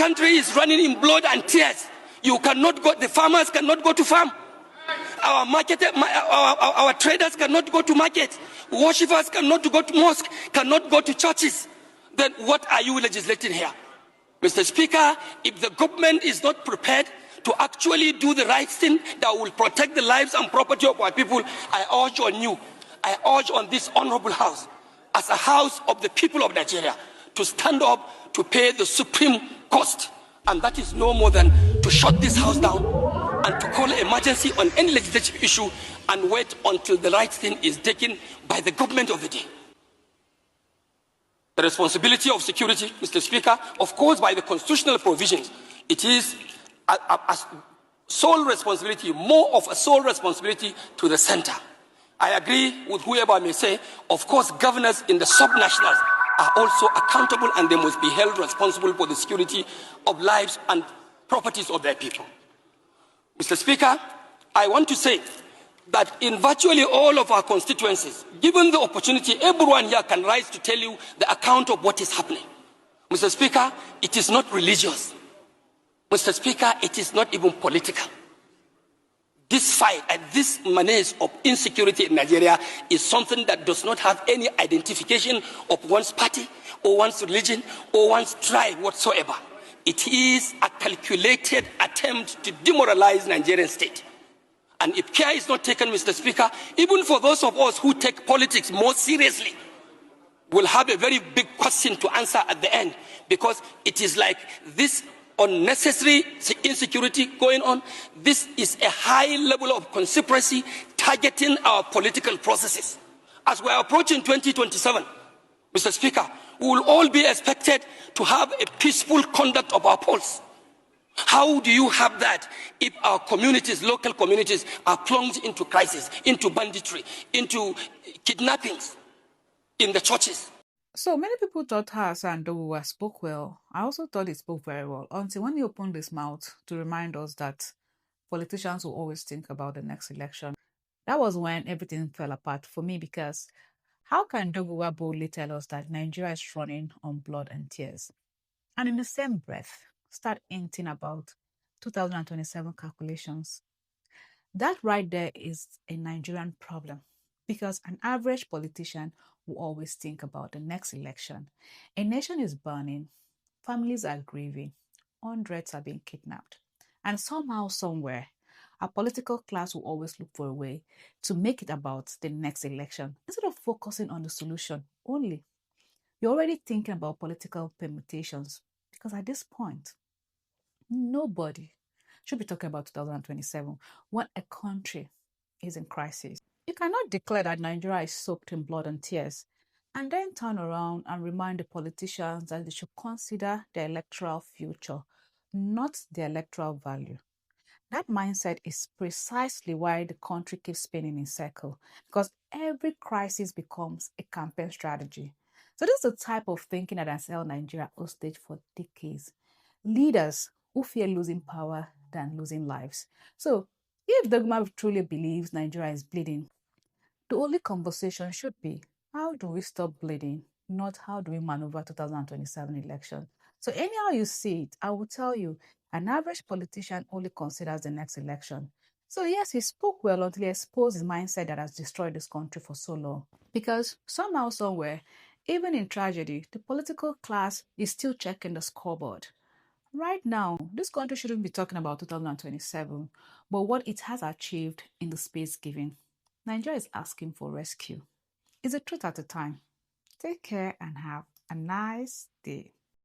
country is running in blood and tears. You cannot go, the farmers cannot go to farm. Our traders cannot go to market. Worshippers cannot go to mosque, cannot go to churches. Then what are you legislating here? Mr. Speaker, if the government is not prepared to actually do the right thing that will protect the lives and property of our people, I urge on you, I urge on this honorable house, as a house of the people of Nigeria, to stand up to pay the supreme cost. And that is no more than to shut this house down and to call an emergency on any legislative issue and wait until the right thing is taken by the government of the day. The responsibility of security, Mr. Speaker, of course, by the constitutional provisions, it is a sole responsibility, more of a sole responsibility to the center. I agree with whoever may say, of course, governors in the sub-nationals are also accountable and they must be held responsible for the security of lives and properties of their people. Mr. Speaker, I want to say that in virtually all of our constituencies, given the opportunity, everyone here can rise to tell you the account of what is happening. Mr. Speaker, it is not religious. Mr. Speaker, it is not even political. This fight and this menace of insecurity in Nigeria is something that does not have any identification of one's party or one's religion or one's tribe whatsoever. It is a calculated attempt to demoralize Nigerian state. And if care is not taken, Mr. Speaker, even for those of us who take politics more seriously, we'll have a very big question to answer at the end, because it is like this unnecessary insecurity going on. This is a high level of conspiracy targeting our political processes. As we are approaching 2027, Mr. Speaker, we will all be expected to have a peaceful conduct of our polls. How do you have that if our communities, local communities, are plunged into crisis, into banditry, into kidnappings in the churches? So many people thought Hassan Doguwa spoke well. I also thought he spoke very well until when he opened his mouth to remind us that politicians will always think about the next election. That was when everything fell apart for me, because how can Doguwa boldly tell us that Nigeria is running on blood and tears, and in the same breath start hinting about 2027 calculations? That right there is a Nigerian problem, because an average politician will always think about the next election. A nation is burning, families are grieving, hundreds are being kidnapped, and somehow, somewhere, our political class will always look for a way to make it about the next election instead of focusing on the solution only. You're already thinking about political permutations, because at this point, nobody should be talking about 2027 when a country is in crisis. You cannot declare that Nigeria is soaked in blood and tears and then turn around and remind the politicians that they should consider their electoral future, not their electoral value. That mindset is precisely why the country keeps spinning in circles, because every crisis becomes a campaign strategy. So this is the type of thinking that has held Nigeria hostage for decades. Leaders who fear losing power than losing lives. So if Doguwa truly believes Nigeria is bleeding, the only conversation should be, how do we stop bleeding, not how do we maneuver 2027 election? So anyhow you see it, I will tell you, an average politician only considers the next election. So yes, he spoke well until he exposed his mindset that has destroyed this country for so long. Because somehow, somewhere, even in tragedy, the political class is still checking the scoreboard. Right now, this country shouldn't be talking about 2027, but what it has achieved in the space given. Nigeria is asking for rescue. It's a truth at a time. Take care and have a nice day.